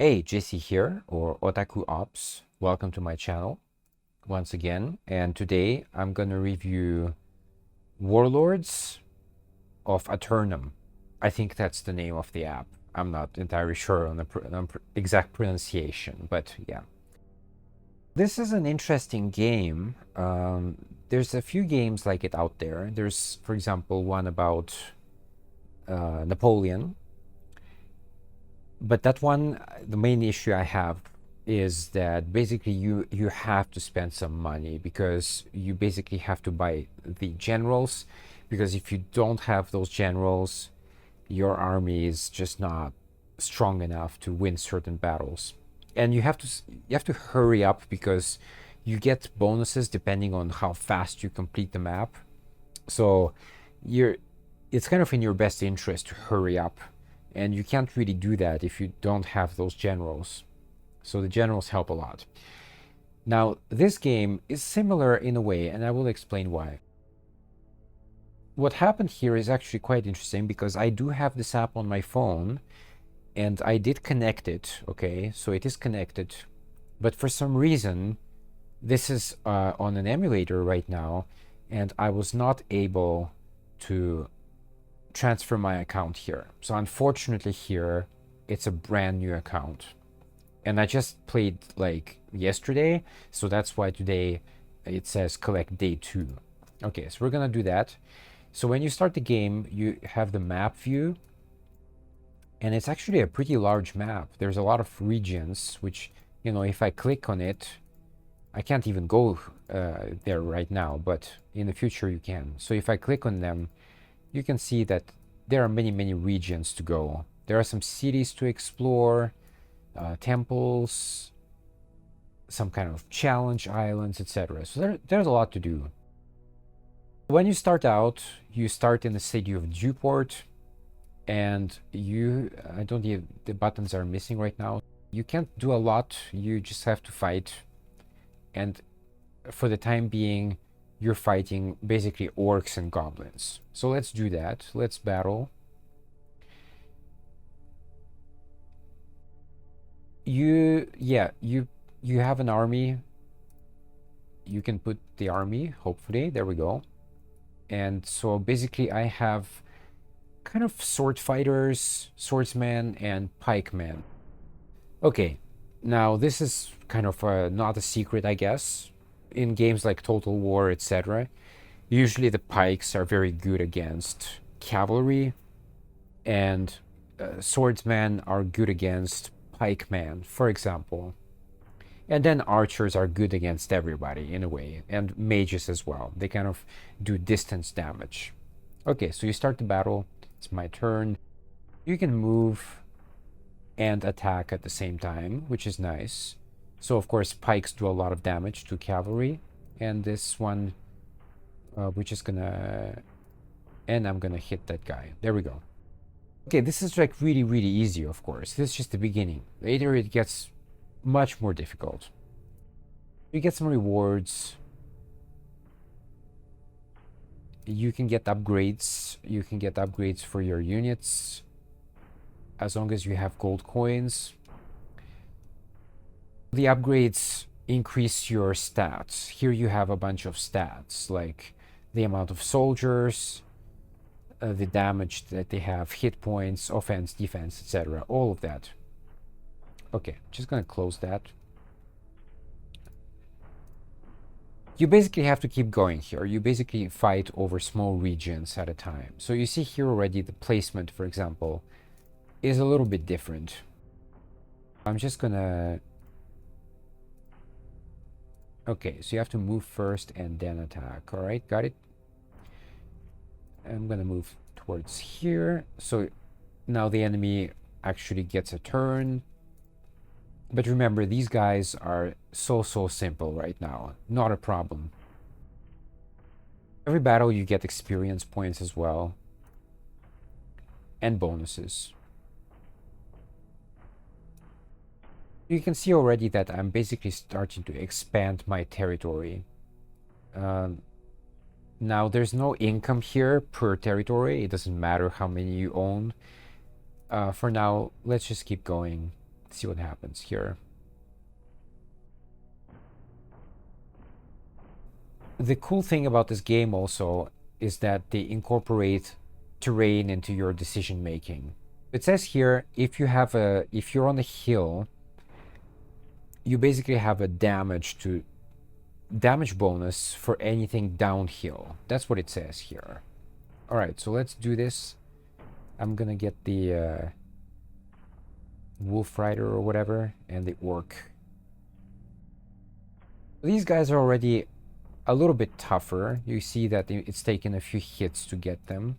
Hey, JC here, or OtakuOps. Welcome to my channel once again. And today I'm going to review Warlords of Aternum. I think that's the name of the app. I'm not entirely sure on the exact pronunciation, but yeah. This is an interesting game. There's a few games like it out there. There's, for example, one about Napoleon. But that one, the main issue I have is that basically you have to spend some money because you basically have to buy the generals, because if you don't have those generals, your army is just not strong enough to win certain battles. And you have to hurry up because you get bonuses depending on how fast you complete the map. So it's kind of in your best interest to hurry up. And you can't really do that if you don't have those generals. So the generals help a lot. Now, this game is similar in a way, and I will explain why. What happened here is actually quite interesting because I do have this app on my phone, and I did connect it, okay? So it is connected, but for some reason, this is on an emulator right now, and I was not able to transfer my account here. So unfortunately here, it's a brand new account. And I just played like yesterday, so that's why today it says collect day 2. Okay, so we're gonna do that. So when you start the game, you have the map view, and it's actually a pretty large map. There's a lot of regions, which, you know, if I click on it, I can't even go there right now, but in the future you can. So if I click on them, you can see that there are many regions to go. There are some cities to explore, temples, some kind of challenge islands, etc. So there's a lot to do. When you start out, you start in the city of Dewport, and I don't know, the buttons are missing right now. You can't do a lot, you just have to fight. And for the time being, you're fighting basically orcs and goblins. So let's do that. Let's battle. You have an army. You can put the army, hopefully. There we go. And so basically I have kind of sword fighters, swordsmen, and pikemen. Okay, now this is kind of not a secret, I guess. In games like Total War, etc., usually the pikes are very good against cavalry, and swordsmen are good against pikemen, for example. And then archers are good against everybody in a way, and mages as well. They kind of do distance damage. Okay, so you start the battle. It's my turn. You can move and attack at the same time, which is nice. So of course pikes do a lot of damage to cavalry, and this one we're just gonna, and I'm gonna hit that guy. There we go. Okay, this is like really easy, of course. This is just the beginning. Later it gets much more difficult. You get some rewards. You can get upgrades. You can get upgrades for your units as long as you have gold coins. The upgrades increase your stats. Here you have a bunch of stats, like the amount of soldiers, the damage that they have, hit points, offense, defense, etc. All of that. Okay, just gonna close that. You basically have to keep going here. You basically fight over small regions at a time. So you see here already the placement, for example, is a little bit different. I'm just gonna... Okay, so you have to move first and then attack. All right, got it? I'm gonna move towards here. So now the enemy actually gets a turn. But remember, these guys are so simple right now. Not a problem. Every battle you get experience points as well. And bonuses. You can see already that I'm basically starting to expand my territory. Now, there's no income here per territory. It doesn't matter how many you own. For now, let's just keep going. Let's see what happens here. The cool thing about this game also is that they incorporate terrain into your decision making. It says here, if you're on a hill, you basically have a damage bonus for anything downhill. That's what it says here. All right, so let's do this. I'm gonna get the wolf rider or whatever and the orc. These guys are already a little bit tougher. You see that it's taken a few hits to get them.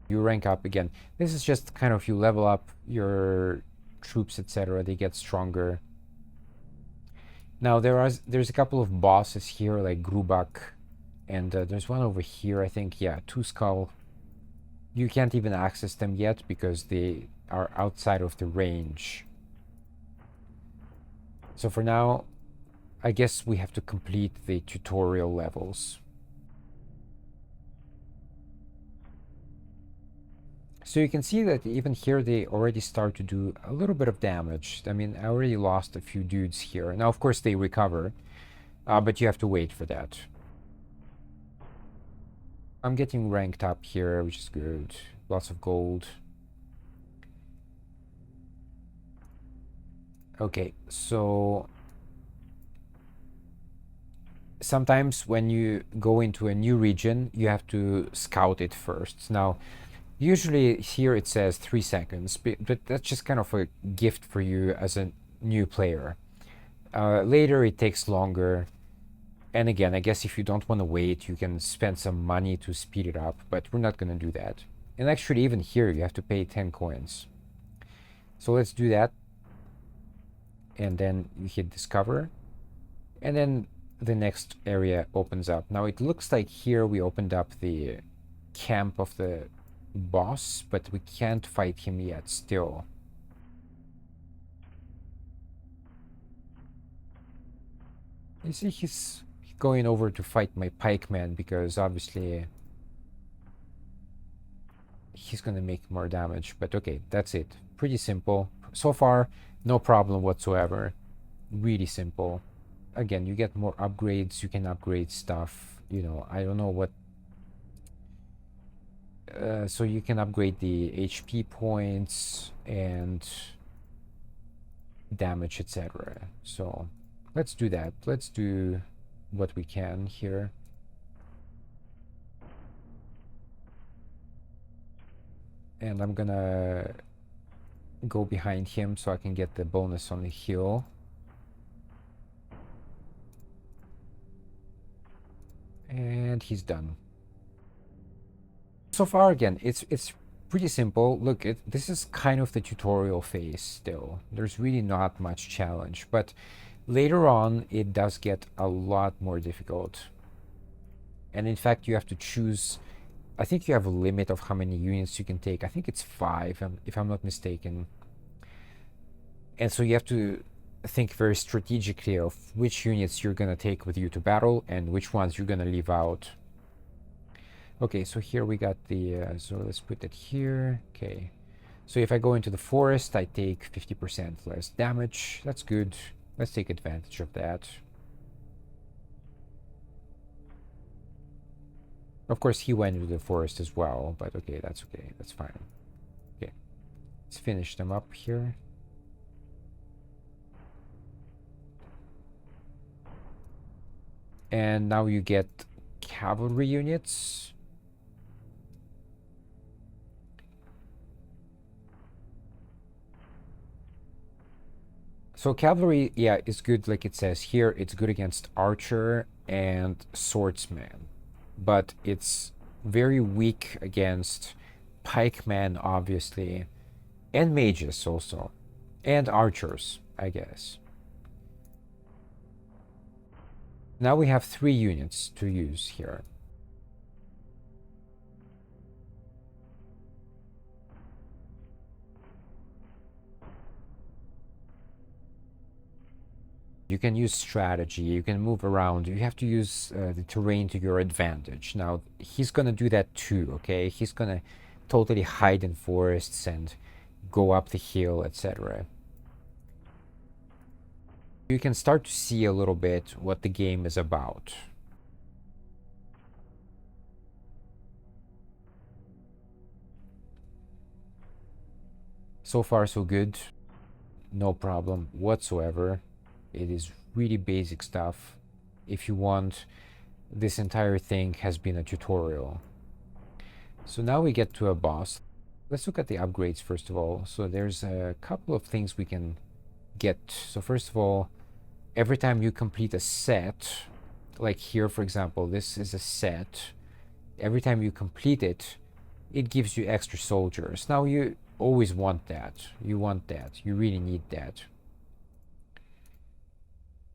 You rank up again. This is just kind of, you level up your troops, etc. They get stronger. Now there's a couple of bosses here like Grubach, and there's one over here, I think. Yeah, Two Skull. You can't even access them yet because they are outside of the range. So for now, I guess we have to complete the tutorial levels. So you can see that even here they already start to do a little bit of damage. I mean, I already lost a few dudes here. Now, of course, they recover, but you have to wait for that. I'm getting ranked up here, which is good. Lots of gold. Okay, so sometimes when you go into a new region, you have to scout it first. Now, usually here it says 3 seconds, but that's just kind of a gift for you as a new player. Later it takes longer. And again, I guess if you don't want to wait, you can spend some money to speed it up, but we're not going to do that. And actually, even here, you have to pay 10 coins. So let's do that. And then you hit discover. And then the next area opens up. Now it looks like here we opened up the camp of the boss, but we can't fight him yet still. You see, he's going over to fight my pikeman because obviously he's gonna make more damage. But okay, that's it. Pretty simple. So far, no problem whatsoever. Really simple. Again, you get more upgrades. You can upgrade stuff. You know, I don't know what. So you can upgrade the HP points and damage, etc. So let's do that. Let's do what we can here. And I'm gonna go behind him so I can get the bonus on the hill. And he's done. So far, again, it's pretty simple. Look, this is kind of the tutorial phase still. There's really not much challenge, but later on, it does get a lot more difficult. And in fact, you have to choose. I think you have a limit of how many units you can take. I think it's 5, if I'm not mistaken. And so you have to think very strategically of which units you're going to take with you to battle and which ones you're going to leave out. Okay, so here we got the, so let's put it here. Okay, so if I go into the forest, I take 50% less damage. That's good. Let's take advantage of that. Of course, he went into the forest as well, but okay, that's okay. That's fine. Okay, let's finish them up here. And now you get cavalry units. So cavalry, yeah, is good, like it says here. It's good against archer and swordsman, but it's very weak against pikemen, obviously, and mages also, and archers, I guess. Now we have 3 units to use here. You can use strategy, you can move around, you have to use the terrain to your advantage. Now, he's going to do that too, okay? He's going to totally hide in forests and go up the hill, etc. You can start to see a little bit what the game is about. So far, so good. No problem whatsoever. It is really basic stuff. If you want, this entire thing has been a tutorial. So now we get to a boss. Let's look at the upgrades first of all. So there's a couple of things we can get. So first of all, every time you complete a set, like here, for example, this is a set. Every time you complete it, it gives you extra soldiers. Now you always want that. You want that. You really need that.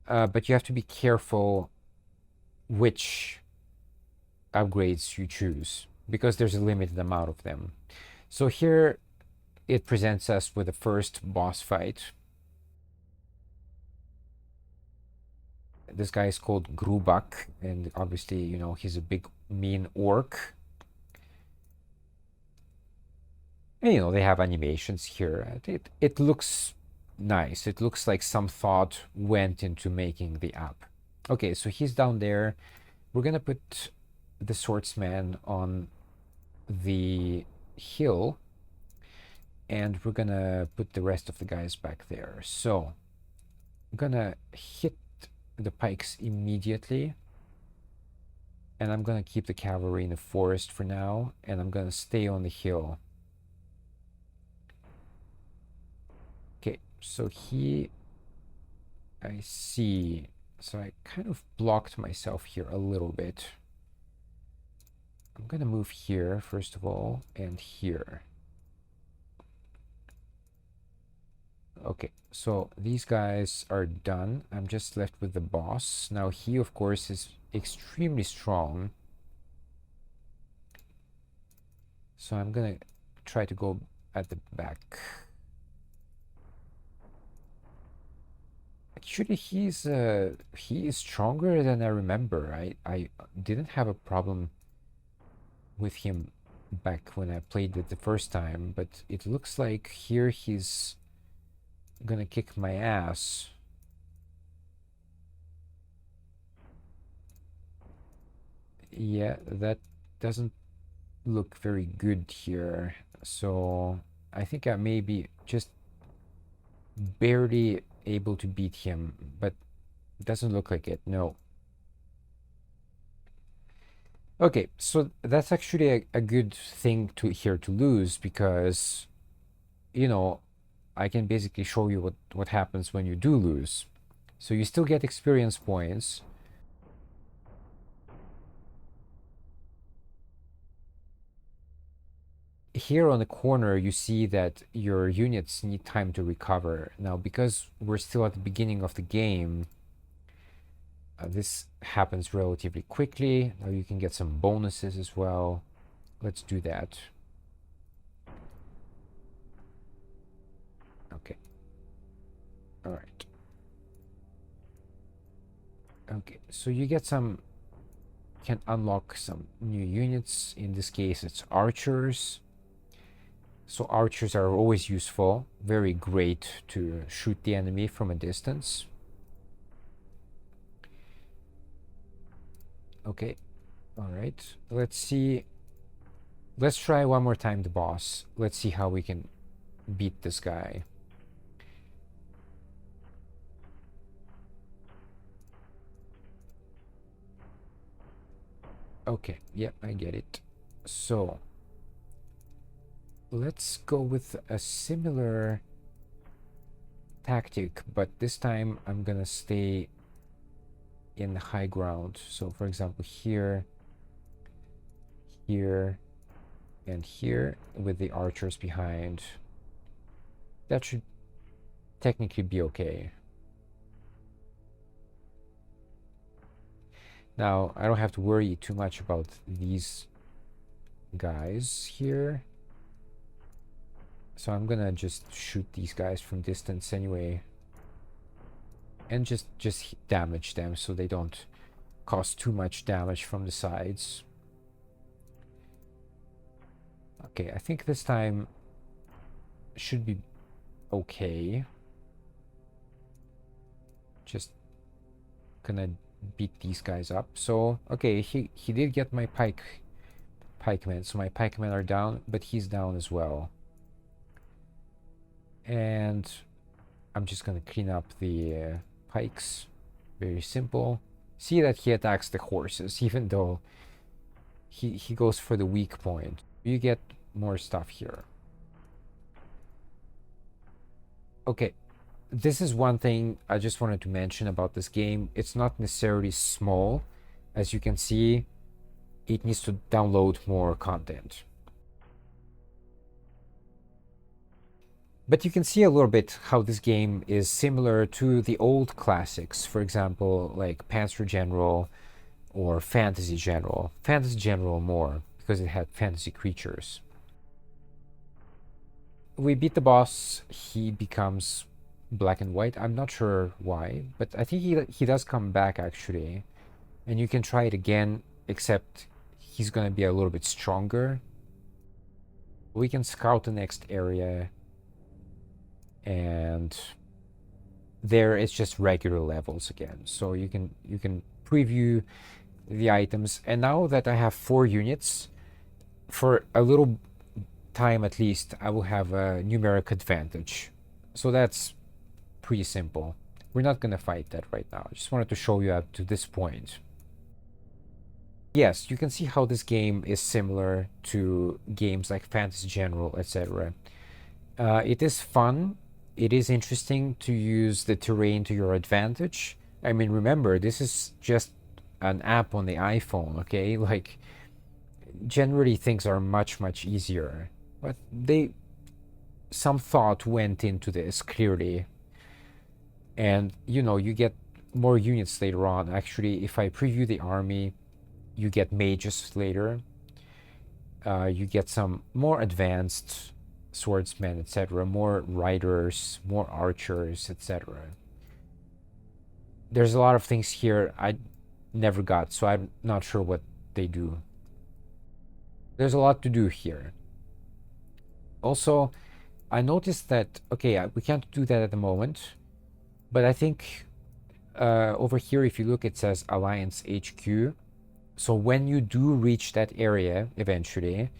But you have to be careful which upgrades you choose, because there's a limited amount of them. So here it presents us with the first boss fight. This guy is called Grubach, and obviously, you know, he's a big, mean orc. And, you know, they have animations here. It looks nice. It looks like some thought went into making the app. Okay, so he's down there. We're gonna put the swordsman on the hill, and we're gonna put the rest of the guys back there. So I'm gonna hit the pikes immediately, and I'm gonna keep the cavalry in the forest for now, and I'm gonna stay on the hill. Okay, so I see, so I kind of blocked myself here a little bit. I'm gonna move here first of all, and here. Okay, so these guys are done. I'm just left with the boss. Now he, of course, is extremely strong. So I'm gonna try to go at the back. Actually, he is stronger than I remember. I didn't have a problem with him back when I played it the first time, but it looks like here he's gonna kick my ass. Yeah, that doesn't look very good here. So I think I may be just barely able to beat him, but it doesn't look like it, no. Okay, so that's actually a good thing to here to lose, because, you know, I can basically show you what happens when you do lose. So you still get experience points. Here on the corner, you see that your units need time to recover. Now, because we're still at the beginning of the game, this happens relatively quickly. Now you can get some bonuses as well. Let's do that. Okay. All right. Okay, so you get some, can unlock some new units. In this case, it's archers. So archers are always useful, very great to shoot the enemy from a distance. Okay, all right, let's see. Let's try one more time the boss. Let's see how we can beat this guy. Okay, yep, I get it. So let's go with a similar tactic, but this time I'm gonna stay in the high ground. So for example, here, here, and here, with the archers behind. That should technically be okay. Now, I don't have to worry too much about these guys here. So I'm gonna just shoot these guys from distance anyway. And just damage them so they don't cause too much damage from the sides. Okay, I think this time should be okay. Just gonna beat these guys up. So okay, he did get my pikemen, so my pikemen are down, but he's down as well. And I'm just gonna clean up the pikes. Very simple. See that he attacks the horses, even though he goes for the weak point. You get more stuff here. Okay, this is one thing I just wanted to mention about this game. It's not necessarily small. As you can see, it needs to download more content. But you can see a little bit how this game is similar to the old classics. For example, like Panzer General or Fantasy General. Fantasy General more, because it had fantasy creatures. We beat the boss. He becomes black and white. I'm not sure why, but I think he does come back actually. And you can try it again, except he's going to be a little bit stronger. We can scout the next area. And there it's just regular levels again. So you can preview the items. And now that I have 4 units, for a little time at least, I will have a numeric advantage. So that's pretty simple. We're not going to fight that right now. I just wanted to show you up to this point. Yes, you can see how this game is similar to games like Fantasy General, etc. It is fun. It is interesting to use the terrain to your advantage. I mean, remember, this is just an app on the iPhone, okay? Like, generally things are much, much easier. But some thought went into this, clearly. And, you know, you get more units later on. Actually, if I preview the army, you get mages later. You get some more advanced swordsmen, etc., more riders, more archers, etc. There's a lot of things here I never got, so I'm not sure what they do. There's a lot to do here. Also, I noticed that, okay, we can't do that at the moment, but I think over here, if you look, it says Alliance HQ. So when you do reach that area eventually,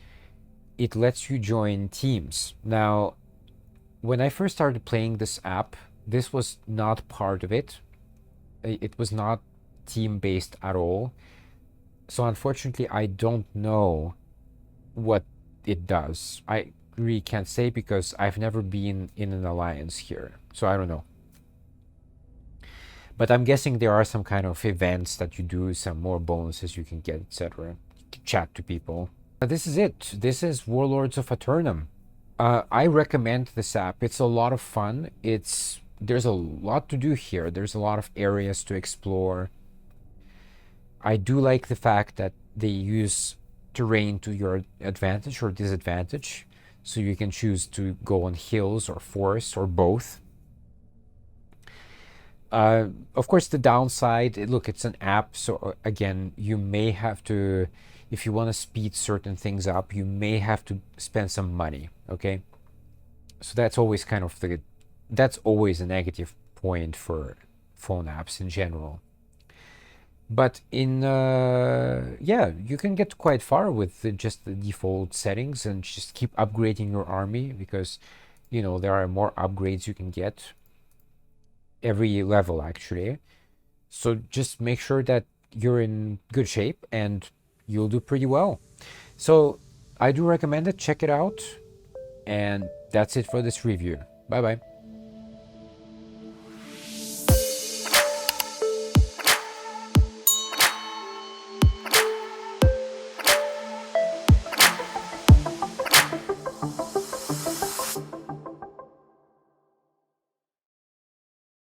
it lets you join teams. Now, when I first started playing this app, this was not part of it. It was not team-based at all. So unfortunately, I don't know what it does. I really can't say because I've never been in an alliance here. So I don't know. But I'm guessing there are some kind of events that you do, some more bonuses you can get, etc. To chat to people. This is it. This is Warlords of Aternum. I recommend this app. It's a lot of fun. There's a lot to do here. There's a lot of areas to explore. I do like the fact that they use terrain to your advantage or disadvantage. So you can choose to go on hills or forests or both. Of course, the downside, look, it's an app. So again, you may have to, if you want to speed certain things up, you may have to spend some money, okay? So that's always kind of that's always a negative point for phone apps in general. But yeah, you can get quite far with just the default settings and just keep upgrading your army because, you know, there are more upgrades you can get every level actually. So just make sure that you're in good shape and you'll do pretty well. So I do recommend it. Check it out. And that's it for this review. Bye bye.